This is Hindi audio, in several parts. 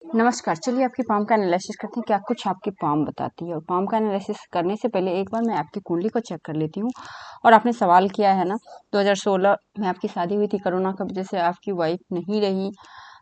नमस्कार। चलिए आपकी पाम का एनालिसिस करते हैं, क्या कुछ आपकी पाम बताती है। और पाम का एनालिसिस करने से पहले एक बार मैं आपकी कुंडली को चेक कर लेती हूँ। और आपने सवाल किया है ना, 2016 में आपकी शादी हुई थी, कोरोना की वजह से आपकी वाइफ नहीं रही,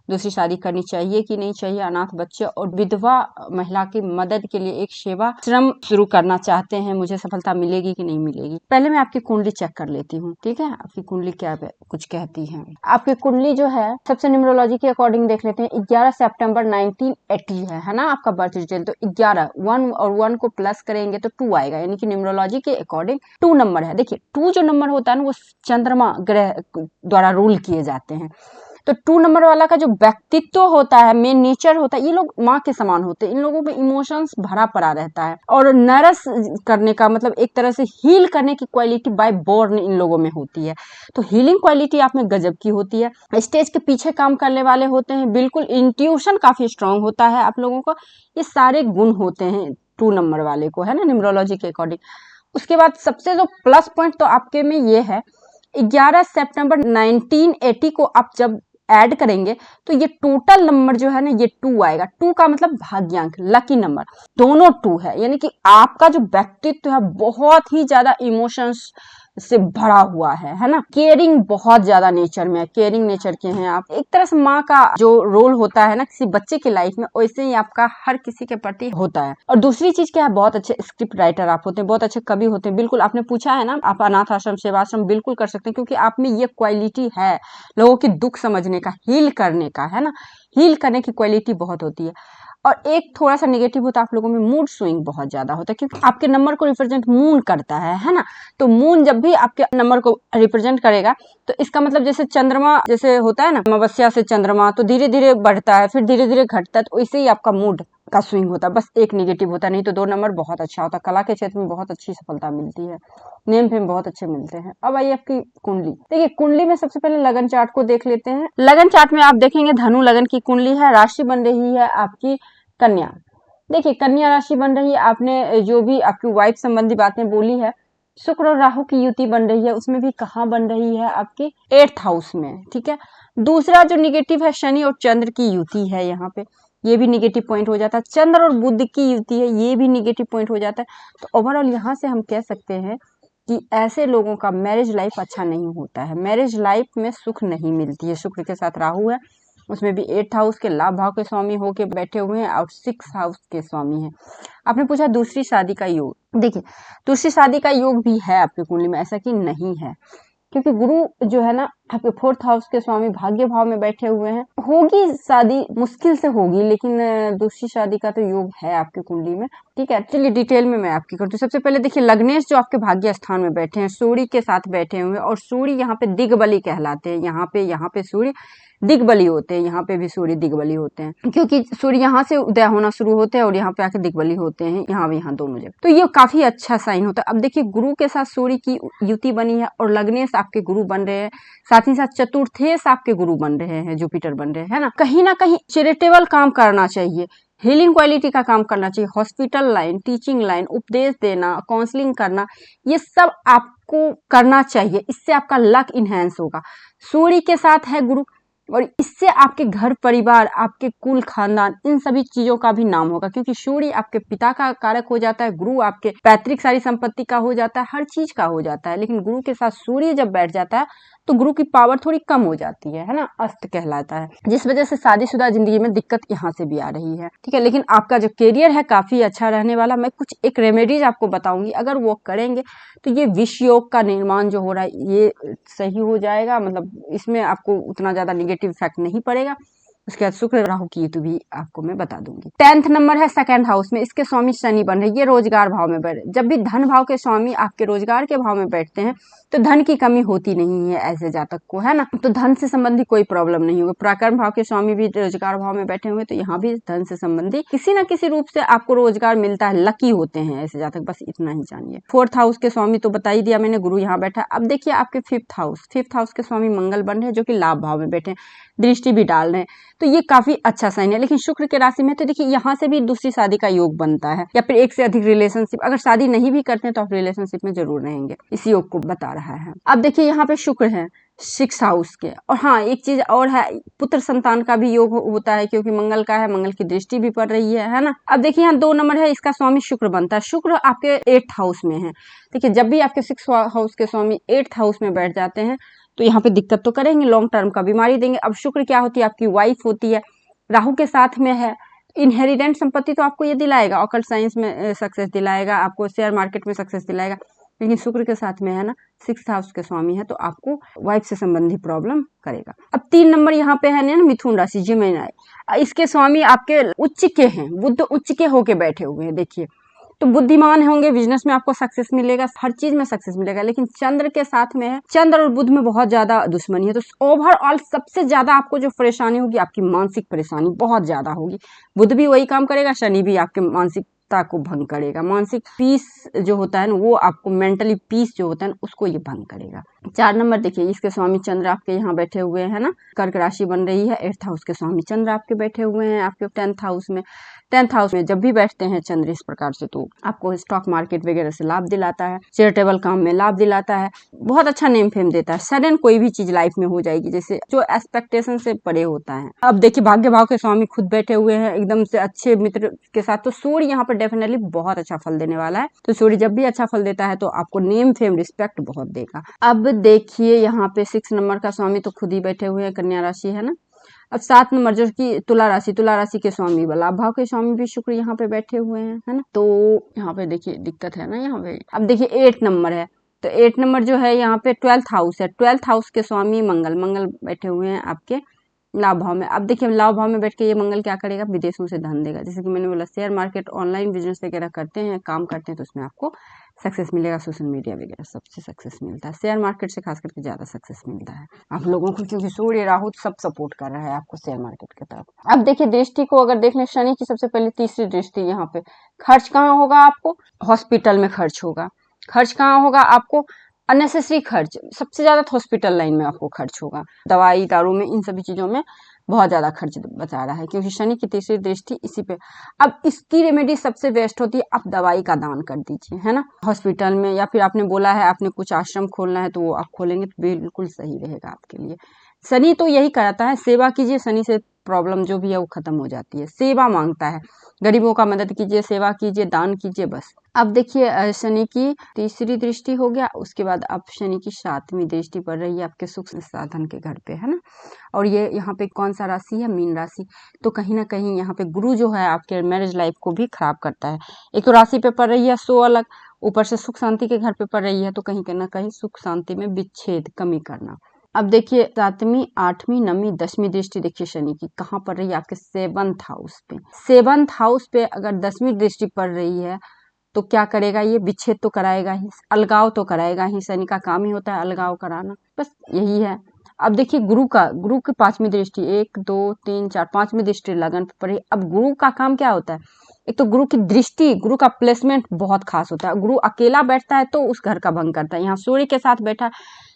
दूसरी शादी करनी चाहिए कि नहीं चाहिए, अनाथ बच्चे और विधवा महिला की मदद के लिए एक सेवा श्रम शुरू करना चाहते हैं, मुझे सफलता मिलेगी कि नहीं मिलेगी। पहले मैं आपकी कुंडली चेक कर लेती हूँ, ठीक है। आपकी कुंडली क्या कुछ कहती है। आपकी कुंडली जो है सबसे न्यूमरोलॉजी के अकॉर्डिंग देख लेते हैं। 11 सितंबर 1980 है ना आपका बर्थ डिटेल। तो 11 1 और 1 को प्लस करेंगे तो 2 आएगा, यानी कि न्यूमरोलॉजी के अकॉर्डिंग 2 नंबर है। देखिए 2 जो नंबर होता है ना, वो चंद्रमा ग्रह द्वारा रूल किए जाते हैं। तो 2 नंबर वाला का जो व्यक्तित्व होता है, मेन नेचर होता है, ये लोग माँ के समान होते हैं। इन लोगों में इमोशंस भरा पड़ा रहता है और नरस करने का मतलब एक तरह से हील करने की क्वालिटी बाय बॉर्न इन लोगों में होती है। तो हीलिंग क्वालिटी आप में गजब की होती है। स्टेज के पीछे काम करने वाले होते हैं, बिल्कुल इंट्यूशन काफी स्ट्रांग होता है आप लोगों को। ये सारे गुण होते हैं 2 नंबर वाले को, है ना, न्यूमरोलॉजी के अकॉर्डिंग। उसके बाद सबसे जो प्लस पॉइंट तो आपके में ये है, 11 सितंबर 1980 को आप जब ऐड करेंगे तो ये टोटल नंबर जो है ना, ये 2 आएगा। 2 का मतलब भाग्यांक, लकी नंबर, दोनों 2 है। यानी कि आपका जो व्यक्तित्व है बहुत ही ज्यादा इमोशंस से भरा हुआ है ना। केयरिंग बहुत ज्यादा नेचर में है, केयरिंग नेचर के हैं आप। एक तरह से माँ का जो रोल होता है ना किसी बच्चे की लाइफ में, वैसे ही आपका हर किसी के प्रति होता है। और दूसरी चीज क्या है, बहुत अच्छे स्क्रिप्ट राइटर आप होते हैं, बहुत अच्छे कवि होते हैं। बिल्कुल आपने पूछा है ना, आप अनाथ आश्रम सेवाश्रम बिल्कुल कर सकते हैं, क्योंकि आप में ये क्वालिटी है लोगों की दुख समझने का, हील करने का, है ना। हील करने की क्वालिटी बहुत होती है। और एक थोड़ा सा नेगेटिव होता है आप लोगों में, मूड स्विंग बहुत ज्यादा होता है, क्योंकि आपके नंबर को रिप्रेजेंट मून करता है ना। तो मून जब भी आपके नंबर को रिप्रेजेंट करेगा तो इसका मतलब जैसे चंद्रमा जैसे होता है ना, अमावस्या से चंद्रमा तो धीरे धीरे बढ़ता है, फिर धीरे धीरे घटता है, तो वैसे ही आपका मूड का स्विंग होता है। बस एक नेगेटिव होता है, नहीं तो 2 नंबर बहुत अच्छा होता है। कला के क्षेत्र में बहुत अच्छी सफलता मिलती है, नेम फेम बहुत अच्छे मिलते हैं। अब आइए आपकी कुंडली। देखिए कुंडली में सबसे पहले लगन चार्ट को देख लेते हैं। लगन चार्ट में आप देखेंगे धनु लगन की कुंडली है, राशि बन रही है आपकी कन्या। देखिए कन्या राशि बन रही है, आपने जो भी आपकी वाइफ संबंधी बातें बोली है, शुक्र और राहु की युति बन रही है, उसमें भी कहाँ बन रही है, आपके 8th हाउस में, ठीक है। दूसरा जो निगेटिव है, शनि और चंद्र की युति है यहाँ पे, ये भी निगेटिव पॉइंट हो जाता है। चंद्र और बुध की युति है, ये भी निगेटिव पॉइंट हो जाता है। तो ओवरऑल यहाँ से हम कह सकते हैं कि ऐसे लोगों का मैरिज लाइफ अच्छा नहीं होता है, मैरिज लाइफ में सुख नहीं मिलती है। शुक्र के साथ राहु है, उसमें भी 8th हाउस के लाभ भाव के स्वामी होके बैठे हुए हैं और 6th हाउस के स्वामी हैं। आपने पूछा दूसरी शादी का योग। देखिए दूसरी शादी का योग भी है आपकी कुंडली में, ऐसा कि नहीं है, क्योंकि गुरु जो है ना आपके 4th हाउस के स्वामी भाग्य भाव में बैठे हुए हैं। होगी शादी, मुश्किल से होगी, लेकिन दूसरी शादी का तो योग है आपकी कुंडली में, ठीक है। चलिए डिटेल में मैं आपकी करती हूँ। सबसे पहले देखिए लग्नेश जो आपके भाग्य स्थान में बैठे हैं, सूर्य के साथ बैठे हुए हैं, और सूर्य यहाँ पे दिग्बली कहलाते हैं। यहाँ पे सूर्य दिग्बली होते हैं, यहाँ पे भी सूर्य दिग्बली होते हैं, क्योंकि सूर्य यहाँ से उदय होना शुरू होते हैं और यहाँ पे आके दिग्बली होते हैं, यहाँ दोनों जगह। तो ये काफी अच्छा साइन होता है। अब देखिए गुरु के साथ सूर्य की युति बनी है और लग्नेश आपके गुरु बन रहे हैं, साथ ही साथ चतुर्थेश आपके गुरु बन रहे हैं, जुपिटर बन रहे हैं ना। कहीं ना कहीं चैरिटेबल काम करना चाहिए, हीलिंग क्वालिटी का काम करना चाहिए, हॉस्पिटल लाइन, टीचिंग लाइन, उपदेश देना, काउंसलिंग करना, ये सब आपको करना चाहिए। इससे आपका लक इनहेंस होगा। सूर्य के साथ है गुरु, और इससे आपके घर परिवार, आपके कुल खानदान, इन सभी चीजों का भी नाम होगा, क्योंकि सूर्य आपके पिता का कारक हो जाता है, गुरु आपके पैतृक सारी संपत्ति का हो जाता है, हर चीज का हो जाता है। लेकिन गुरु के साथ सूर्य जब बैठ जाता है तो गुरु की पावर थोड़ी कम हो जाती है ना, अस्त कहलाता है, जिस वजह से शादीशुदा जिंदगी में दिक्कत यहाँ से भी आ रही है, ठीक है। लेकिन आपका जो करियर है काफी अच्छा रहने वाला। मैं कुछ एक रेमेडीज आपको बताऊंगी, अगर वो करेंगे तो ये विष योग का निर्माण जो हो रहा है ये सही हो जाएगा, मतलब इसमें आपको उतना ज्यादा निगेटिव इफेक्ट नहीं पड़ेगा। उसके बाद शुक्र राहु की युति भी आपको मैं बता दूंगी। 10th नंबर है 2nd हाउस में, इसके स्वामी शनि बन रहे, ये रोजगार भाव में बैठे। जब भी धन भाव के स्वामी आपके रोजगार के भाव में बैठते हैं तो धन की कमी होती नहीं है ऐसे जातक को, है ना। तो धन से संबंधी कोई प्रॉब्लम नहीं होगी। पराक्रम भाव के स्वामी भी रोजगार भाव में बैठे हुए, तो यहाँ भी धन से संबंधी किसी न किसी रूप से आपको रोजगार मिलता है, लकी होते हैं ऐसे जातक, बस इतना ही जानिए। 4th हाउस के स्वामी तो बता ही दिया मैंने, गुरु यहाँ बैठा। अब देखिए आपके 5th हाउस के स्वामी मंगल बन रहे हैं, जो कि लाभ भाव में बैठे हैं, दृष्टि भी डाल रहे हैं, तो ये काफी अच्छा साइन है। लेकिन शुक्र के राशि में तो देखिए यहाँ से भी दूसरी शादी का योग बनता है, या फिर एक से अधिक रिलेशनशिप, अगर शादी नहीं भी करते हैं तो आप रिलेशनशिप में जरूर रहेंगे, इसी योग को बता रहा है। अब देखिए यहाँ पे शुक्र है, 6 हाउस के। और हाँ, एक चीज और है, पुत्र संतान का भी योग होता है क्योंकि मंगल का है, मंगल की दृष्टि भी पड़ रही है ना। अब देखिए यहाँ 2 नंबर है, इसका स्वामी शुक्र बनता है। शुक्र आपके 8th हाउस में है। देखिए जब भी आपके 6 हाउस के स्वामी 8th हाउस में बैठ जाते हैं तो यहाँ पे दिक्कत तो करेंगे, लॉन्ग टर्म का बीमारी देंगे। अब शुक्र क्या होती है, आपकी वाइफ होती है, राहु के साथ में है, इनहेरिडेंट संपत्ति तो आपको ये दिलाएगा, ऑकल्ट साइंस में सक्सेस दिलाएगा, आपको शेयर मार्केट में सक्सेस दिलाएगा। लेकिन शुक्र के साथ में है ना, 6th हाउस के स्वामी है, तो आपको वाइफ से संबंधी प्रॉब्लम करेगा। अब 3 नंबर यहाँ पे है ना, मिथुन राशि, जिमिनी, इसके स्वामी आपके उच्च के हैं, बुध उच्च के होके बैठे हुए हैं। देखिए तो बुद्धिमान होंगे, बिजनेस में आपको सक्सेस मिलेगा, हर चीज में सक्सेस मिलेगा। लेकिन चंद्र के साथ में है, चंद्र और बुध में बहुत ज्यादा दुश्मनी है, तो ओवरऑल सबसे ज्यादा आपको जो परेशानी होगी, आपकी मानसिक परेशानी बहुत ज्यादा होगी। बुध भी वही काम करेगा, शनि भी आपके मानसिकता को भंग करेगा। मानसिक पीस जो होता है ना, वो आपको मेंटली पीस जो होता है ना, उसको ये भंग करेगा। 4 नंबर देखिए, इसके स्वामी चंद्र आपके यहाँ बैठे हुए हैं ना, कर्क राशि बन रही है। 8th हाउस के स्वामी चंद्र आपके बैठे हुए हैं आपके 10th हाउस में। 10th हाउस में जब भी बैठते हैं चंद्र इस प्रकार से, तो आपको स्टॉक मार्केट वगैरह से लाभ दिलाता है, चैरिटेबल काम में लाभ दिलाता है, बहुत अच्छा नेम फेम देता है। सडन कोई भी चीज लाइफ में हो जाएगी, जैसे जो एक्सपेक्टेशन से परे होता है। अब देखिए भाग्य भाव के स्वामी खुद बैठे हुए हैं एकदम से अच्छे मित्र के साथ, तो सूर्य यहाँ पर डेफिनेटली बहुत अच्छा फल देने वाला है। तो सूर्य जब भी अच्छा फल देता है तो आपको नेम फेम रिस्पेक्ट बहुत देगा। अब देखिए यहाँ पे 6 नंबर का स्वामी तो खुद ही बैठे हुए हैं, कन्या राशि है ना। अब 7 नंबर जो कि तुला राशि के स्वामी लाभ भाव के स्वामी भी शुक्र यहाँ पे बैठे हुए हैं, है ना। तो यहाँ पे देखिए दिक्कत है ना यहाँ पे। अब देखिए 8 नंबर है, तो 8 नंबर जो है यहाँ पे 12th हाउस है। 12th हाउस के स्वामी मंगल बैठे हुए हैं आपके लाभ भाव में। अब देखिए लाभ भाव में बैठ के ये मंगल क्या करेगा, विदेशों से धन देगा। जैसे कि मैंने बोला, शेयर मार्केट, ऑनलाइन बिजनेस वगैरह करते हैं, काम करते हैं, तो उसमें आपको सक्सेस मिलेगा। सोशल मीडिया वगैरह सबसे सक्सेस मिलता है, शेयर मार्केट से खास करके ज्यादा सक्सेस मिलता है आप लोगों को, क्योंकि सूर्य राहु सब सपोर्ट कर रहा है आपको शेयर मार्केट की तरफ। अब देखिए दृष्टि को अगर देखने, शनि की सबसे पहले तीसरी दृष्टि यहाँ पे। खर्च कहाँ होगा आपको, हॉस्पिटल में खर्च होगा। खर्च कहाँ होगा आपको, अननेसेसरी खर्च, सबसे ज्यादा हॉस्पिटल लाइन में आपको खर्च होगा, दवाई दारू में, इन सभी चीजों में बहुत ज्यादा खर्च बचा रहा है, क्योंकि शनि की तीसरी दृष्टि इसी पे। अब इसकी रेमेडी सबसे बेस्ट होती है, आप दवाई का दान कर दीजिए, है ना, हॉस्पिटल में, या फिर आपने बोला है आपने कुछ आश्रम खोलना है तो वो आप खोलेंगे तो बिल्कुल सही रहेगा आपके लिए। शनि तो यही कराता है, सेवा कीजिए, शनि से प्रॉब्लम जो भी है वो खत्म हो जाती है। सेवा मांगता है, गरीबों का मदद कीजिए, सेवा कीजिए, दान कीजिए, बस। अब देखिए शनि की तीसरी दृष्टि हो गया, उसके बाद अब शनि की 7वीं दृष्टि पड़ रही है आपके सुख साधन के घर पे, है ना। और ये यहाँ पे कौन सा राशि है, मीन राशि। तो कहीं ना कहीं यहाँ पे गुरु जो है आपके मैरिज लाइफ को भी खराब करता है। एक तो राशि पे पड़ रही है 100 अलग, ऊपर से सुख शांति के घर पे पड़ रही है, तो कहीं ना कहीं सुख शांति में विच्छेद, कमी करना। अब देखिए 7वीं 8वीं 9वीं 10वीं दृष्टि देखिए शनि की कहाँ पड़ रही है, आपके 7th हाउस पे। 7th हाउस पे अगर 10वीं दृष्टि पड़ रही है तो क्या करेगा, ये विच्छेद तो कराएगा ही, अलगाव तो कराएगा ही। शनि का काम ही होता है अलगाव कराना, बस यही है। अब देखिए गुरु की 5वीं दृष्टि, 1 2 3 4 5वीं दृष्टि लगन पे पड़ी। अब गुरु का काम क्या होता है, एक तो गुरु की दृष्टि, गुरु का प्लेसमेंट बहुत खास होता है। गुरु अकेला बैठता है तो उस घर का भंग करता है, यहाँ सूर्य के साथ बैठा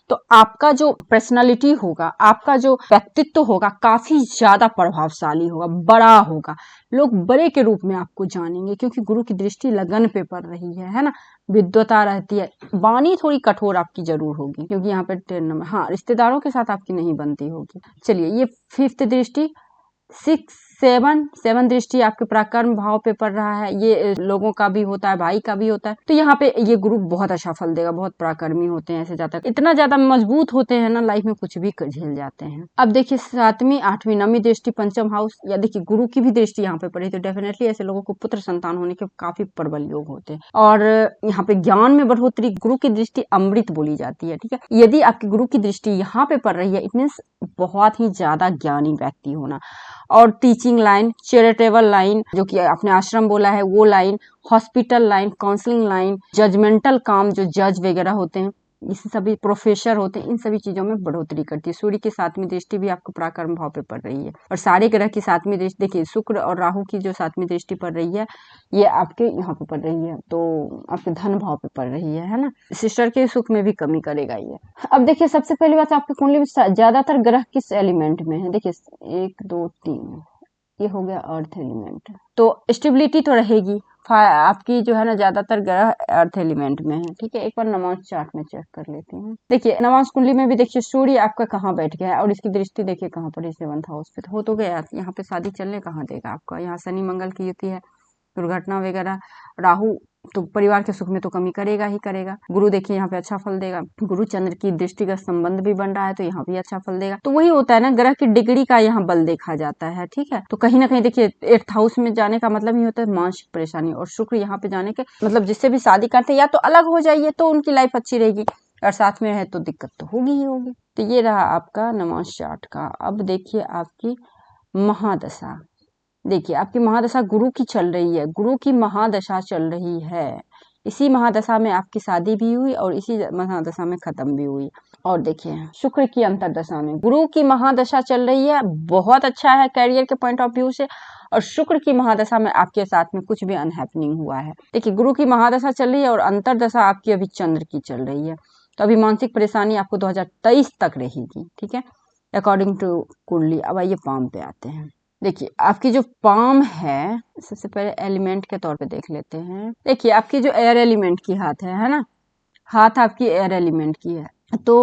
तो आपका जो पर्सनालिटी होगा, आपका जो व्यक्तित्व होगा, काफी ज्यादा प्रभावशाली होगा, बड़ा होगा, लोग बड़े के रूप में आपको जानेंगे, क्योंकि गुरु की दृष्टि लगन पे पड़ रही है ना। विद्वता रहती है, वाणी थोड़ी कठोर आपकी जरूर होगी, क्योंकि यहाँ पे 10 नंबर, हाँ रिश्तेदारों के साथ आपकी नहीं बनती होगी। चलिए ये 5th दृष्टि, 6 7 दृष्टि आपके पराक्रम भाव पे पड़ रहा है, ये लोगों का भी होता है, भाई का भी होता है। तो यहाँ पे ये गुरु बहुत अच्छा फल देगा, बहुत पराक्रमी होते हैं, ऐसे जातक इतना ज्यादा मजबूत होते हैं ना, लाइफ में कुछ भी झेल जाते हैं। अब देखिए 7वीं 8वीं 9वीं दृष्टि पंचम हाउस, या देखिए गुरु की भी दृष्टि यहाँ पे पड़ी, तो डेफिनेटली ऐसे लोगों को पुत्र संतान होने के काफी प्रबल योग होते हैं। और यहाँ पे ज्ञान में बढ़ोतरी, गुरु की दृष्टि अमृत बोली जाती है, ठीक है। यदि आपकी गुरु की दृष्टि यहाँ पे पड़ रही है, इट मीन्स बहुत ही ज्यादा ज्ञानी व्यक्ति होना। और टीचिंग लाइन, चैरिटेबल लाइन, जो कि आपने आश्रम बोला है वो line, hospital line, counselling line, judgemental काम, जो जज वगैरह होते हैं, इस सभी प्रोफेसर होते हैं, इन सभी चीजों में बढ़ोतरी करती है। सूर्य की 7वीं दृष्टि भी आपको पराक्रम भाव पे पड़ रही है। और सारे ग्रह की 7वीं दृष्टि देखिए, शुक्र और राहु की जो 7वीं दृष्टि पड़ रही है, ये आपके यहाँ पे पड़ रही है, तो आपके धन भाव पे पड़ रही है ना। सिस्टर के सुख में भी कमी करेगा ये। अब देखिए सबसे पहली बात, आपकी कुंडली में ज्यादातर ग्रह किस एलिमेंट में है, देखिए 1 2 3, ये हो गया अर्थ एलिमेंट, तो स्टेबिलिटी तो रहेगी, आपकी जो है ना ज्यादातर ग्रह अर्थ एलिमेंट में है। ठीक है, एक बार नवांश चार्ट में चेक कर लेते हैं। देखिए नवांश कुंडली में भी देखिए सूर्य आपका कहाँ बैठ गया है और इसकी दृष्टि देखिए कहाँ पर है, 7th हाउस पे। हो तो गया, यहाँ पे शादी चलने कहाँ देगा आपका। यहाँ शनि मंगल की युति है, दुर्घटना वगैरह। राहु तो परिवार के सुख में तो कमी करेगा ही करेगा। गुरु देखिए यहाँ पे अच्छा फल देगा, गुरु चंद्र की दृष्टि का संबंध भी बन रहा है तो यहाँ भी अच्छा फल देगा। तो वही होता है ना, ग्रह की डिग्री का यहाँ बल देखा जाता है। ठीक है, तो कहीं ना कहीं देखिए 8th हाउस में जाने का मतलब ही होता है मानसिक परेशानी, और शुक्र यहाँ पे जाने के मतलब जिससे भी शादी करते या तो अलग हो जाइए तो उनकी लाइफ अच्छी रहेगी, और साथ में है तो दिक्कत तो होगी ही होगी। तो ये रहा आपका नवांश चार्ट का। अब देखिए आपकी महादशा। देखिए आपकी महादशा गुरु की चल रही है, गुरु की महादशा चल रही है। इसी महादशा में आपकी शादी भी हुई और इसी महादशा में खत्म भी हुई। और देखिए शुक्र की अंतरदशा में गुरु की महादशा चल रही है, बहुत अच्छा है कैरियर के पॉइंट ऑफ व्यू से। और शुक्र की महादशा में आपके साथ में कुछ भी अनहैपनिंग हुआ है। देखिए गुरु की महादशा चल रही है और अंतरदशा आपकी अभी चंद्र की चल रही है, तो अभी मानसिक परेशानी आपको 2023 तक रहेगी। ठीक है, अकॉर्डिंग टू कुंडली। अब आइए पाम पे आते हैं। देखिए आपकी जो पाम है, सबसे पहले एलिमेंट के तौर पे देख लेते हैं। देखिए आपकी जो एयर एलिमेंट की हाथ है ना, हाथ आपकी एयर एलिमेंट की है। तो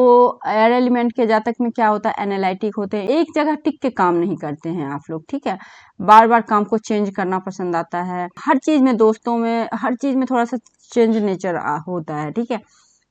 एयर एलिमेंट के जातक में क्या होता है, एनालिटिक होते हैं, एक जगह टिक के काम नहीं करते हैं आप लोग। ठीक है, बार बार काम को चेंज करना पसंद आता है, हर चीज में, दोस्तों में, हर चीज में थोड़ा सा चेंज नेचर होता है। ठीक है,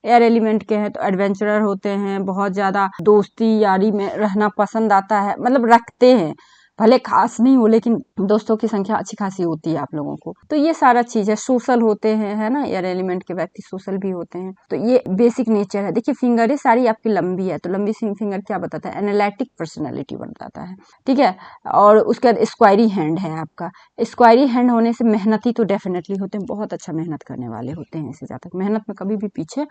एयर एलिमेंट के हैं तो एडवेंचरर होते हैं, बहुत ज्यादा दोस्ती यारी में रहना पसंद आता है, मतलब रखते हैं, भले खास नहीं हो लेकिन दोस्तों की संख्या अच्छी खासी होती है आप लोगों को। तो ये सारा चीज है, सोशल होते हैं, है ना, एयर एलिमेंट के व्यक्ति सोशल भी होते हैं। तो ये बेसिक नेचर है। देखिए फिंगर है सारी आपकी लंबी है, तो लंबी फिंगर क्या बताता है, एनालिटिक पर्सनैलिटी बताता है। ठीक है, और उसके बाद स्क्वायरी हैंड है आपका। स्क्वायरी हैंड होने से मेहनती तो डेफिनेटली होते हैं, बहुत अच्छा मेहनत करने वाले होते हैं, इससे ज्यादा मेहनत में कभी भी पीछे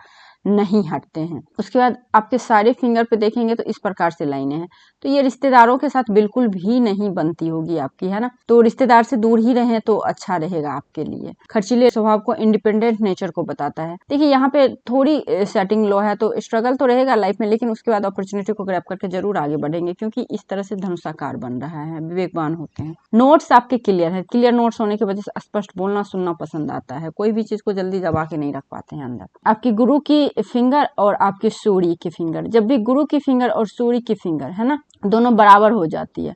नहीं हटते हैं। उसके बाद आपके सारे फिंगर पे देखेंगे तो इस प्रकार से लाइनें हैं, तो ये रिश्तेदारों के साथ बिल्कुल भी नहीं बनती होगी आपकी, है ना, तो रिश्तेदार से दूर ही रहें तो अच्छा रहेगा आपके लिए। खर्चीले स्वभाव को, इंडिपेंडेंट नेचर को बताता है। देखिए यहाँ पे थोड़ी सेटिंग लो है तो स्ट्रगल तो रहेगा लाइफ में, लेकिन उसके बाद अपॉर्चुनिटी को ग्रैब करके जरूर आगे बढ़ेंगे, क्योंकि इस तरह से धनुषाकार बन रहा है, विवेकवान होते हैं। नोट्स आपके क्लियर है, क्लियर नोट्स होने की वजह से स्पष्ट बोलना सुनना पसंद आता है, कोई भी चीज को जल्दी दबा के नहीं रख पाते हैं अंदर। आपकी गुरु की फिंगर और आपके सूर्य की फिंगर, जब भी गुरु की फिंगर और सूर्य की फिंगर, है ना, दोनों बराबर हो जाती है,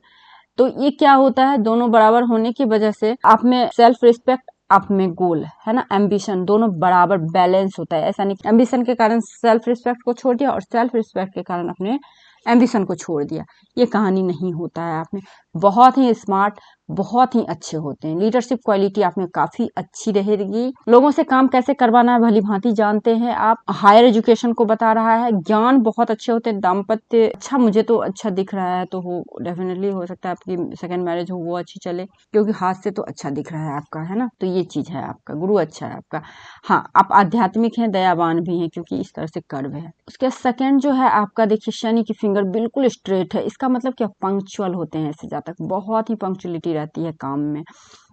तो ये क्या होता है, दोनों बराबर होने की वजह से आप में सेल्फ रिस्पेक्ट, आप में गोल, है ना, एम्बिशन, दोनों बराबर बैलेंस होता है। ऐसा नहीं एम्बिशन के कारण सेल्फ रिस्पेक्ट को छोड़ दिया और सेल्फ रिस्पेक्ट के कारण अपने एम्बिशन को छोड़ दिया, ये कहानी नहीं होता है। आप में बहुत ही स्मार्ट, बहुत ही अच्छे होते हैं, लीडरशिप क्वालिटी आप में काफी अच्छी रहेगी, लोगों से काम कैसे करवाना है भली भांति जानते हैं आप। हायर एजुकेशन को बता रहा है, ज्ञान बहुत अच्छे होते हैं, दाम्पत्य अच्छा, मुझे तो अच्छा दिख रहा है, तो हो डेफिनेटली हो सकता है आपकी सेकंड मैरिज हो वो अच्छी चले, क्योंकि हाथ से तो अच्छा दिख रहा है आपका, है ना, तो ये चीज है, आपका गुरु अच्छा है आपका। हाँ, आप आध्यात्मिक हैं, दयावान भी हैं, क्योंकि इस तरह से कर्व है। उसके सेकंड जो है आपका, देखिए शनि की फिंगर बिल्कुल स्ट्रेट है, इसका मतलब क्या, पंक्चुअल होते हैं, इससे ज्यादा बहुत ही पंक्चुअलिटी रहती है काम में।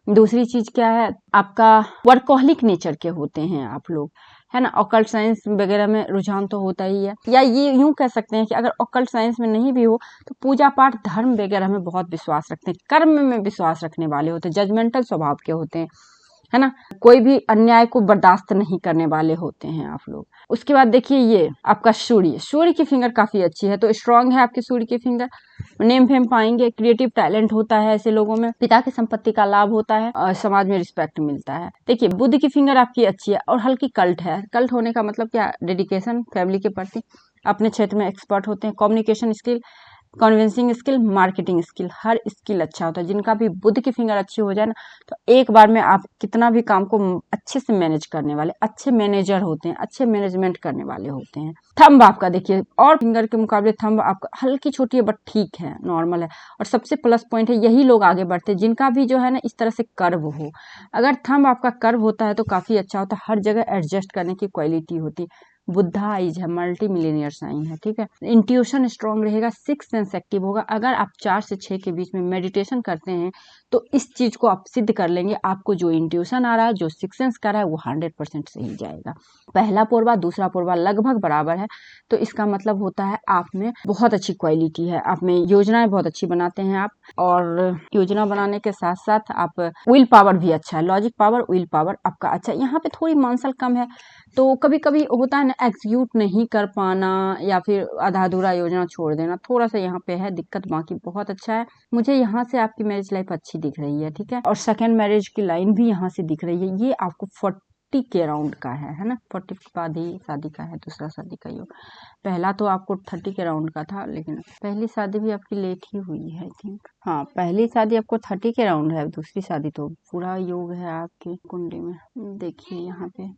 दूसरी चीज क्या है, आपका वर्कहोलिक नेचर के होते हैं आप लोग, है ना, ऑकल्ट साइंस वगैरह में रुझान तो होता ही है, या ये यूं कह सकते हैं कि अगर ऑकल्ट साइंस में नहीं भी हो तो पूजा पाठ धर्म वगैरह में बहुत विश्वास रखते हैं, कर्म में विश्वास रखने वाले होते हैं, जजमेंटल स्वभाव के होते हैं, है ना, कोई भी अन्याय को बर्दाश्त नहीं करने वाले होते हैं आप लोग। उसके बाद देखिए ये आपका सूर्य की फिंगर काफी अच्छी है, तो स्ट्रांग है आपकी सूर्य की फिंगर, नेम फेम पाएंगे, क्रिएटिव टैलेंट होता है ऐसे लोगों में, पिता की संपत्ति का लाभ होता है और समाज में रिस्पेक्ट मिलता है। देखिए बुध की फिंगर आपकी अच्छी है और हल्की कल्ट है, कल्ट होने का मतलब क्या, डेडिकेशन फैमिली के प्रति, अपने क्षेत्र में एक्सपर्ट होते हैं, communication skill, convincing skill, marketing skill, हर स्किल अच्छा होता है। जिनका भी बुध की फिंगर अच्छी हो जाए ना, तो एक बार में आप कितना भी काम को अच्छे से मैनेज करने वाले, अच्छे मैनेजर होते हैं, अच्छे मैनेजमेंट करने वाले होते हैं। थंब आपका देखिए और फिंगर के मुकाबले थंब आपका हल्की छोटी है बट ठीक है, नॉर्मल है, और सबसे प्लस पॉइंट है यही लोग आगे बढ़ते हैं जिनका भी जो है ना इस तरह से कर्व हो। अगर थंब आपका कर्व होता है तो काफी अच्छा होता है, हर जगह एडजस्ट करने की क्वालिटी होती है, बुद्धा आइज है, मल्टी मिलीनियर साइन है, ठीक है। इंट्यूशन स्ट्रांग रहेगा, सिक्स सेंस एक्टिव होगा। अगर आप 4 से 6 के बीच में मेडिटेशन करते हैं तो इस चीज को आप सिद्ध कर लेंगे, आपको जो इंट्यूशन आ रहा है, जो सिक्स सेंस कर रहा है, वो 100% सही जाएगा। पहला पोरवा दूसरा पोरवा लगभग बराबर है, तो इसका मतलब होता है आप में बहुत अच्छी क्वालिटी है, आप में योजनाएं बहुत अच्छी बनाते हैं आप, और योजना बनाने के साथ साथ आप विल पावर भी अच्छा है, लॉजिक पावर, विल पावर आपका अच्छा है। यहाँ पे थोड़ी मानसल कम है, तो कभी कभी होता है ना एग्जीक्यूट नहीं कर पाना या फिर आधा अधूरा योजना छोड़ देना, थोड़ा सा यहाँ पे है दिक्कत। बाकी बहुत अच्छा है, मुझे यहाँ से आपकी मैरिज लाइफ अच्छी दिख रही है, ठीक है। और सेकेंड मैरिज की लाइन भी यहाँ से दिख रही है, ये आपको 40 के राउंड का है ना, 40 के बाद ही शादी का है, दूसरा शादी का योग। पहला तो आपको 30 के राउंड का था, लेकिन पहली शादी भी आपकी लेट ही हुई है आई थिंक। हाँ, पहली शादी आपको 30 के राउंड है, दूसरी शादी तो पूरा योग है आपकी कुंडली में। देखिए यहाँ पे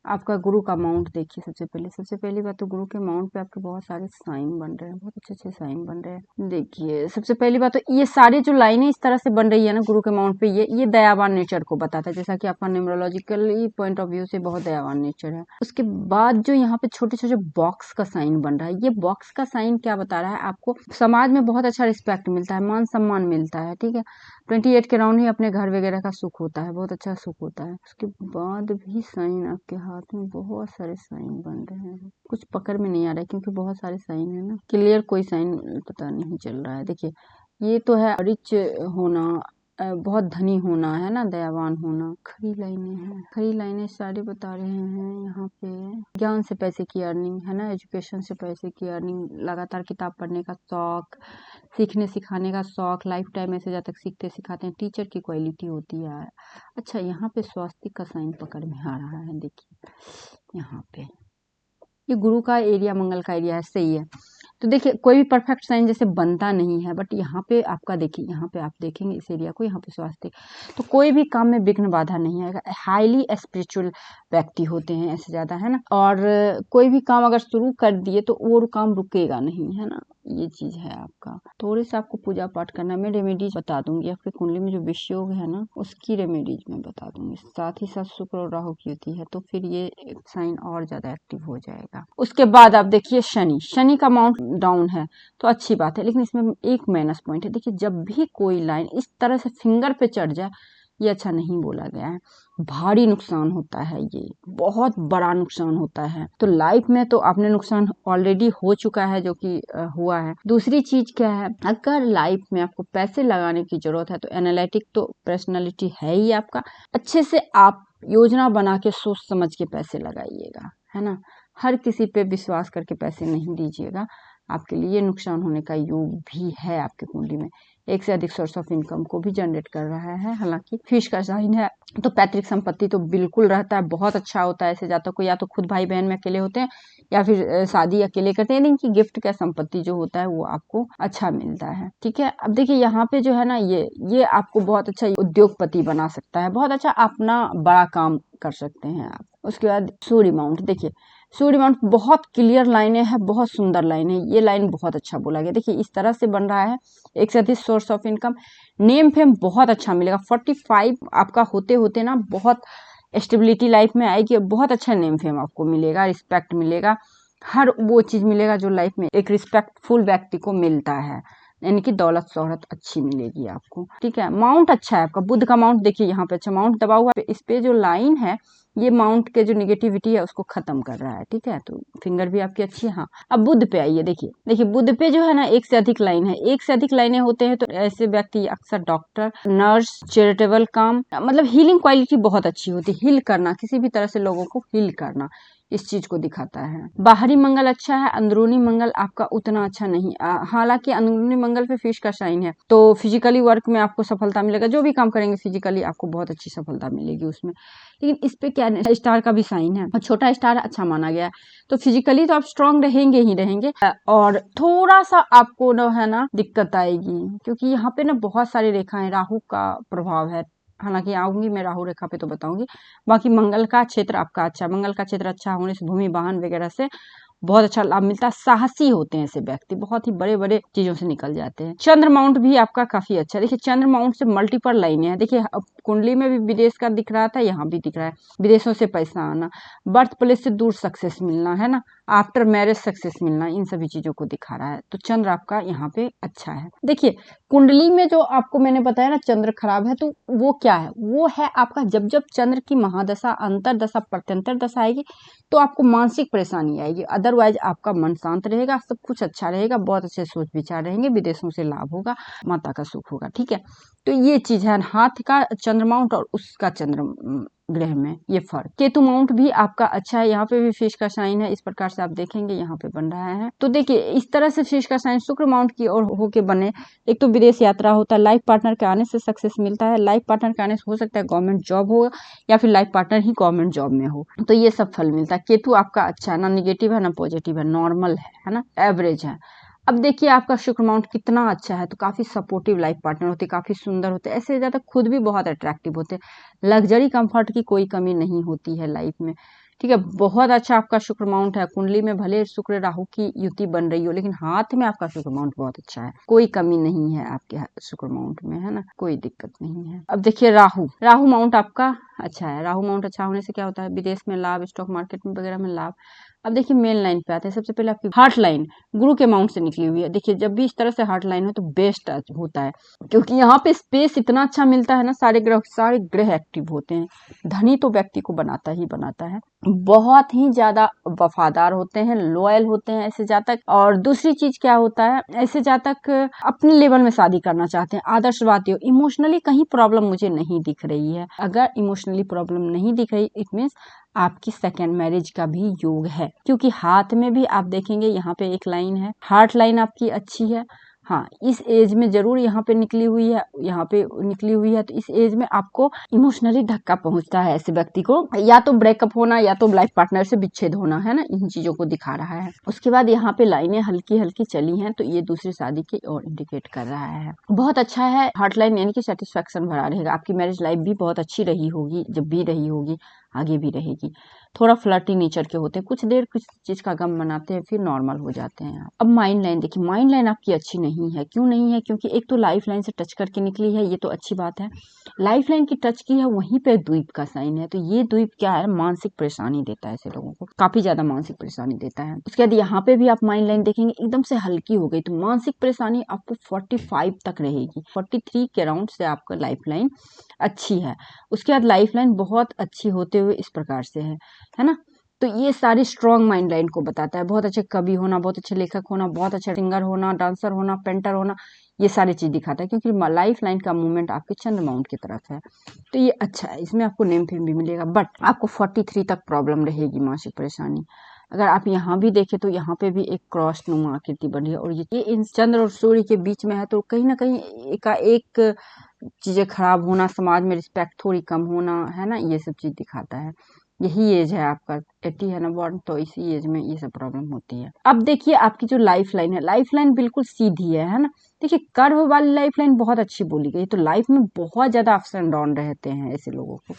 आपका गुरु का माउंट देखिए। सबसे पहली बात तो गुरु के माउंट पे आपके बहुत सारे साइन बन रहे हैं, बहुत अच्छे साइन बन रहे हैं। देखिए सबसे पहली बात तो ये सारी जो लाइनें इस तरह से बन रही है ना गुरु के माउंट पे, ये दयावान नेचर को बताता है, जैसा कि आपका न्यूमरोलॉजिकली पॉइंट ऑफ व्यू से बहुत दयावान नेचर है। उसके बाद जो यहाँ पे छोटे छोटे बॉक्स का साइन बन रहा है, ये बॉक्स का साइन क्या बता रहा है, आपको समाज में बहुत अच्छा रिस्पेक्ट मिलता है, मान सम्मान मिलता है, ठीक है। 28 के राउंड ही अपने घर वगैरह का सुख होता है, बहुत अच्छा सुख होता है। उसके बाद भी साइन आपके हाथ में बहुत सारे साइन बन रहे हैं, कुछ पकड़ में नहीं आ रहा है क्योंकि बहुत सारे साइन है ना, क्लियर कोई साइन पता नहीं चल रहा है। देखिए ये तो है रिच होना, बहुत धनी होना है ना, दयावान होना। खरी लाइनें सारे बता रहे हैं यहाँ पे। ज्ञान से पैसे की अर्निंग है ना, एजुकेशन से पैसे की अर्निंग, लगातार किताब पढ़ने का शौक, सीखने सिखाने का शौक, लाइफ टाइम ऐसे जब तक सीखते सिखाते हैं, टीचर की क्वालिटी होती है। अच्छा यहाँ पे स्वास्थ्य का साइन पकड़ में आ रहा है, देखिए यहाँ पे ये गुरु का एरिया, मंगल का एरिया है, सही है। तो देखिए कोई भी परफेक्ट साइन जैसे बनता नहीं है, बट यहाँ पे आपका देखिए, यहाँ पे आप देखेंगे इस एरिया को, यहाँ पे स्वास्थ्य, तो कोई भी काम में विघ्न बाधा नहीं आएगा। हाईली स्पिरिचुअल व्यक्ति होते हैं ऐसे ज्यादा, है ना। और कोई भी काम अगर शुरू कर दिए तो वो काम रुकेगा नहीं, है ना, ये चीज है आपका। थोड़े से आपको पूजा पाठ करना, मैं रेमेडीज बता दूंगी, आपके कुंडली में जो विष योग है ना उसकी रेमेडीज मैं बता दूंगी, साथ ही साथ शुक्र और राहु की होती है, तो फिर ये साइन और ज्यादा एक्टिव हो जाएगा। उसके बाद आप देखिए शनि का माउंट डाउन है तो अच्छी बात है, लेकिन इसमें एक माइनस पॉइंट है। देखिए जब भी कोई लाइन इस तरह से फिंगर पे चढ़ जाए, ये अच्छा नहीं बोला गया है, भारी नुकसान होता है, ये बहुत बड़ा नुकसान होता है। तो लाइफ में तो आपने नुकसान ऑलरेडी हो चुका है, जो कि हुआ है। दूसरी चीज क्या है, अगर लाइफ में आपको पैसे लगाने की जरूरत है तो एनालिटिक तो पर्सनालिटी है ही आपका, अच्छे से आप योजना बना के सोच समझ के पैसे लगाइएगा, है ना। हर किसी पे विश्वास करके पैसे नहीं दीजिएगा, आपके लिए नुकसान होने का योग भी है आपके कुंडली में। एक से अधिक सोर्स ऑफ इनकम को भी जनरेट कर रहा है, हालांकि फिश का साइन है तो पैतृक संपत्ति तो बिल्कुल रहता है, बहुत अच्छा होता है। ऐसे जातक को या तो खुद भाई बहन में अकेले होते हैं या फिर शादी अकेले करते हैं, इनकी गिफ्ट का संपत्ति जो होता है वो आपको अच्छा मिलता है, ठीक है। अब देखिए यहाँ पे जो है ना, ये आपको बहुत अच्छा उद्योगपति बना सकता है, बहुत अच्छा अपना बड़ा काम कर सकते हैं आप। उसके बाद सूर्य माउंट, देखिए सूर्य माउंट बहुत क्लियर लाइनें हैं, बहुत सुंदर लाइन है, ये लाइन बहुत अच्छा बोला गया। देखिए इस तरह से बन रहा है, एक से अधिक source of income, name fame बहुत अच्छा मिलेगा। 45 आपका होते होते ना बहुत स्टेबिलिटी लाइफ में आएगी, बहुत अच्छा नेम फेम आपको मिलेगा, रिस्पेक्ट मिलेगा, हर वो चीज मिलेगा जो लाइफ में एक रिस्पेक्टफुल व्यक्ति को मिलता है, यानी कि दौलत शोहरत अच्छी मिलेगी आपको, ठीक है। माउंट अच्छा है आपका, बुध का माउंट देखिए यहाँ पे अच्छा माउंट दबा हुआ है, इस पे जो लाइन है ये माउंट के जो निगेटिविटी है उसको खत्म कर रहा है, ठीक है। तो फिंगर भी आपकी अच्छी है। हाँ अब बुध पे आइए, देखिए बुध पे जो है ना एक से अधिक लाइन है, एक से अधिक लाइनें होते हैं तो ऐसे व्यक्ति अक्सर डॉक्टर, नर्स, चैरिटेबल काम, मतलब हीलिंग क्वालिटी बहुत अच्छी होती है, हील करना, किसी भी तरह से लोगों को हील करना, इस चीज को दिखाता है। बाहरी मंगल अच्छा है, अंदरूनी मंगल आपका उतना अच्छा नहीं। हालांकि अंदरूनी मंगल पे फिश का साइन है तो फिजिकली वर्क में आपको सफलता मिलेगा, जो भी काम करेंगे फिजिकली आपको बहुत अच्छी सफलता मिलेगी उसमें। लेकिन इस पे क्या स्टार का भी साइन है और छोटा स्टार अच्छा माना गया है, तो फिजिकली तो आप स्ट्रांग रहेंगे ही रहेंगे, और थोड़ा सा आपको न है ना दिक्कत आएगी क्योंकि यहाँ पे ना बहुत सारी रेखाएं, राहु का प्रभाव है। हालांकि आऊंगी मैं राहु रेखा पे तो बताऊंगी। बाकी मंगल का क्षेत्र आपका अच्छा, मंगल का क्षेत्र अच्छा होने से भूमि वाहन वगैरह से बहुत अच्छा लाभ मिलता है। साहसी होते हैं ऐसे व्यक्ति, बहुत ही बड़े बड़े चीजों से निकल जाते हैं। चंद्र माउंट भी आपका काफी अच्छा है। देखिए चंद्र माउंट से मल्टीपल लाइनें हैं। देखिए कुंडली में भी विदेश का दिख रहा था, यहाँ भी दिख रहा है, विदेशों से पैसा आना, बर्थ प्लेस से दूर सक्सेस मिलना, है ना, आफ्टर मैरिज सक्सेस मिलना, इन सभी चीजों को दिखा रहा है। तो चंद्र आपका यहाँ पे अच्छा है। देखिए कुंडली में जो आपको मैंने बताया ना चंद्र खराब है, तो वो क्या है, वो है आपका जब जब चंद्र की महादशा, अंतरदशा, प्रत्यंतर दशा आएगी तो आपको मानसिक परेशानी आएगी। अदरवाइज आपका मन शांत रहेगा, सब कुछ अच्छा रहेगा, बहुत अच्छे सोच विचार रहेंगे, विदेशों से लाभ होगा, माता का सुख होगा। ठीक है, तो ये चीज है हाथ का चंद्र माउंट और उसका चंद्र ग्रह में ये फर्क। केतु माउंट भी आपका अच्छा है, यहाँ पे भी फिश का साइन है, इस प्रकार से आप देखेंगे यहाँ पे बन रहा है। तो देखिए इस तरह से फिश का साइन शुक्र माउंट की ओर होके बने, एक तो विदेश यात्रा होता है, लाइफ पार्टनर के आने से सक्सेस मिलता है, लाइफ पार्टनर के आने से हो सकता है गवर्नमेंट जॉब हो या फिर लाइफ पार्टनर ही गवर्नमेंट जॉब में हो, तो ये सब फल मिलता है। केतु आपका अच्छा है, ना निगेटिव है ना पॉजिटिव है, नॉर्मल है ना, एवरेज है। अब देखिए आपका शुक्र माउंट कितना अच्छा है, तो काफी सपोर्टिव लाइफ पार्टनर होते, काफी सुंदर होते, ऐसे ज्यादा खुद भी बहुत अट्रैक्टिव होते, लग्जरी कंफर्ट की कोई कमी नहीं होती है लाइफ में। ठीक है, बहुत अच्छा आपका शुक्र माउंट है। कुंडली में भले शुक्र राहु की युति बन रही हो, लेकिन हाथ में आपका शुक्र माउंट बहुत अच्छा है, कोई कमी नहीं है आपके शुक्र माउंट में, है ना, कोई दिक्कत नहीं है। अब देखिए राहु माउंट आपका अच्छा है। राहु माउंट अच्छा होने से क्या होता है, विदेश में लाभ, स्टॉक मार्केट में वगैरह में लाभ। अब देखिए मेन लाइन पे आते हैं। सबसे पहले आपकी हार्ट लाइन गुरु के माउंट से निकली हुई है। देखिए जब भी इस तरह से हार्ट लाइन हो तो बेस्ट होता है, क्योंकि यहाँ पे स्पेस इतना अच्छा मिलता है ना, सारे ग्रह एक्टिव होते हैं। धनी तो व्यक्ति को बनाता ही बनाता है, बहुत ही ज्यादा वफादार होते हैं, लॉयल होते हैं ऐसे जातक। और दूसरी चीज क्या होता है, ऐसे जातक अपने लेवल में शादी करना चाहते हैं, आदर्शवादी हो। इमोशनली कहीं प्रॉब्लम मुझे नहीं दिख रही है, अगर इमोशनली प्रॉब्लम नहीं दिख रही इट मीन्स आपकी सेकेंड मैरिज का भी योग है, क्योंकि हाथ में भी आप देखेंगे यहाँ पे एक लाइन है, हार्ट लाइन आपकी अच्छी है। हाँ इस एज में जरूर यहाँ पे निकली हुई है, यहाँ पे निकली हुई है, तो इस एज में आपको इमोशनली धक्का पहुंचता है ऐसे व्यक्ति को, या तो ब्रेकअप होना या तो लाइफ पार्टनर से विच्छेद होना, है ना, इन चीजों को दिखा रहा है। उसके बाद यहाँ पे लाइनें हल्की हल्की चली हैं, तो ये दूसरी शादी की ओर इंडिकेट कर रहा है। बहुत अच्छा है हार्ट लाइन, यानी कि सेटिस्फेक्शन भरा रहेगा। आपकी मैरिज लाइफ भी बहुत अच्छी रही होगी, जब भी रही होगी, आगे भी रहेगी। थोड़ा फ्लर्टी नेचर के होते हैं, कुछ देर कुछ चीज का गम मनाते हैं, फिर नॉर्मल हो जाते हैं। अब माइंड लाइन देखिए, माइंड लाइन आपकी अच्छी नहीं है। क्यों नहीं है, क्योंकि एक तो लाइफ लाइन से टच करके निकली है, ये तो अच्छी बात है। लाइफ लाइन की टच की है, वहीं पे द्वीप का साइन है, तो ये द्वीप क्या है, मानसिक परेशानी देता है ऐसे लोगों को, काफी ज्यादा मानसिक परेशानी देता है। उसके बाद यहाँ पे भी आप माइंड लाइन देखेंगे एकदम से हल्की हो गई, तो मानसिक परेशानी आपको 45 तक रहेगी, 43 के अराउंड से आपका लाइफ लाइन अच्छी है। उसके बाद लाइफ लाइन बहुत अच्छी होते हुए इस प्रकार से है ना। तो ये सारी स्ट्रॉन्ग माइंड लाइन को बताता है, बहुत अच्छे कवि होना, बहुत अच्छे लेखक होना, बहुत अच्छा सिंगर होना, डांसर होना, पेंटर होना, ये सारी चीज दिखाता है, क्योंकि लाइफ लाइन का मूवमेंट आपके चंद्र माउंट की तरफ है, तो ये अच्छा है। इसमें आपको नेम फेम भी मिलेगा, बट आपको 43 तक प्रॉब्लम रहेगी, मानसिक परेशानी। अगर आप यहाँ भी देखें तो यहाँ पे भी एक क्रॉस नुमा आकृति बनी है, और ये इन चंद्र और सूर्य के बीच में है, तो कहीं ना कहीं एक चीजें खराब होना, समाज में रिस्पेक्ट थोड़ी कम होना, है ना, ये सब चीज दिखाता है। यही एज है आपका 80 है ना बॉर्न, तो इसी एज में ये सब प्रॉब्लम होती है। अब देखिए आपकी जो लाइफ लाइन है, लाइफ लाइन बिल्कुल सीधी है ना। देखिए कर्व वाली लाइफ लाइन बहुत अच्छी बोली गई, तो लाइफ में बहुत ज्यादा अप्स एंड डाउन रहते हैं ऐसे लोगों को।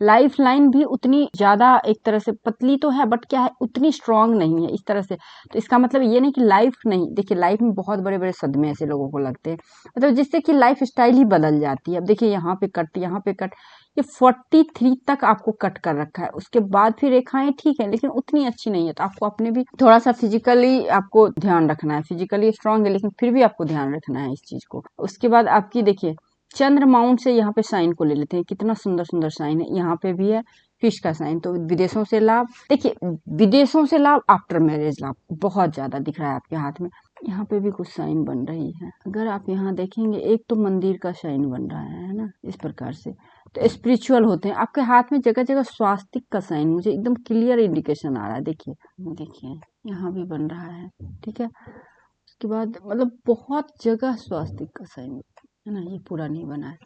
लाइफ लाइन भी उतनी ज्यादा एक तरह से पतली तो है, बट क्या है, उतनी स्ट्रांग नहीं है इस तरह से। तो इसका मतलब ये नहीं कि लाइफ नहीं, देखिए लाइफ में बहुत बड़े बड़े सदमे ऐसे लोगों को लगते हैं, मतलब जिससे कि लाइफ स्टाइल ही बदल जाती है। अब देखिए यहाँ पे कट, यहाँ पे कट, ये 43 तक आपको कट कर रखा है। उसके बाद फिर रेखाएं ठीक है, लेकिन उतनी अच्छी नहीं है, तो आपको अपने भी थोड़ा सा फिजिकली आपको ध्यान रखना है। फिजिकली स्ट्रांग है, लेकिन फिर भी आपको ध्यान रखना है इस चीज को। उसके बाद आपकी देखिए चंद्र माउंट से यहाँ पे साइन को ले लेते हैं, कितना सुंदर सुंदर साइन है। यहाँ पे भी है फिश का साइन, तो विदेशों से लाभ, देखिए विदेशों से लाभ, आफ्टर मैरिज लाभ बहुत ज्यादा दिख रहा है आपके हाथ में। यहाँ पे भी कुछ साइन बन रही है, अगर आप यहाँ देखेंगे एक तो मंदिर का साइन बन रहा है ना, इस प्रकार से। तो स्पिरिचुअल होते हैं आपके हाथ में, जगह जगह स्वास्तिक का साइन मुझे एकदम क्लियर इंडिकेशन आ रहा है। देखिए देखिए यहाँ भी बन रहा है, ठीक है। उसके बाद मतलब बहुत जगह स्वास्तिक का साइन है ना, ये पूरा नहीं बना है,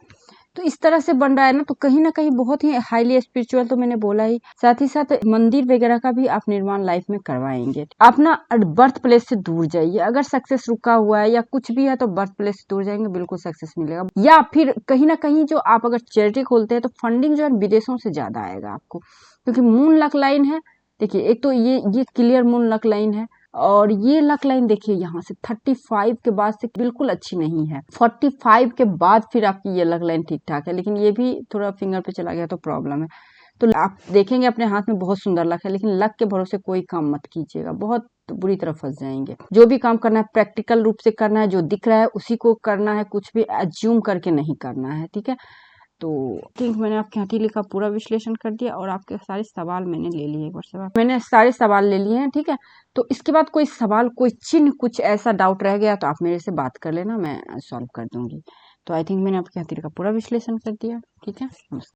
तो इस तरह से बन रहा है ना कहीं बहुत ही हाईली स्पिरिचुअल, तो मैंने बोला ही। साथ ही साथ मंदिर वगैरह का भी आप निर्माण लाइफ में करवाएंगे। आप ना बर्थ प्लेस से दूर जाइए, अगर सक्सेस रुका हुआ है या कुछ भी है तो बर्थ प्लेस से दूर जाएंगे, बिल्कुल सक्सेस मिलेगा। या फिर कहीं ना कहीं जो आप अगर चैरिटी खोलते हैं तो फंडिंग जो है विदेशों से ज्यादा आएगा आपको, क्योंकि मून लक लाइन है, देखिए एक तो ये क्लियर मून लक लाइन है, और ये लक लाइन देखिए यहाँ से 35 के बाद से बिल्कुल अच्छी नहीं है। 45 के बाद फिर आपकी ये लक लाइन ठीक ठाक है, लेकिन ये भी थोड़ा फिंगर पे चला गया तो प्रॉब्लम है। तो आप देखेंगे अपने हाथ में बहुत सुंदर लक है, लेकिन लक के भरोसे कोई काम मत कीजिएगा, बहुत बुरी तरह फंस जाएंगे। जो भी काम करना है प्रैक्टिकल रूप से करना है, जो दिख रहा है उसी को करना है, कुछ भी एज्यूम करके नहीं करना है, ठीक है। तो थिंक मैंने आपके हथेली का पूरा विश्लेषण कर दिया, और आपके सारे सवाल मैंने ले लिए। एक बार सवाल मैंने सारे सवाल ले लिए हैं, ठीक है। तो इसके बाद कोई सवाल, कोई चिन्ह, कुछ ऐसा डाउट रह गया तो आप मेरे से बात कर लेना, मैं सॉल्व कर दूंगी। तो आई थिंक मैंने आपके हथेली का पूरा विश्लेषण कर दिया, ठीक है। नमस्कार।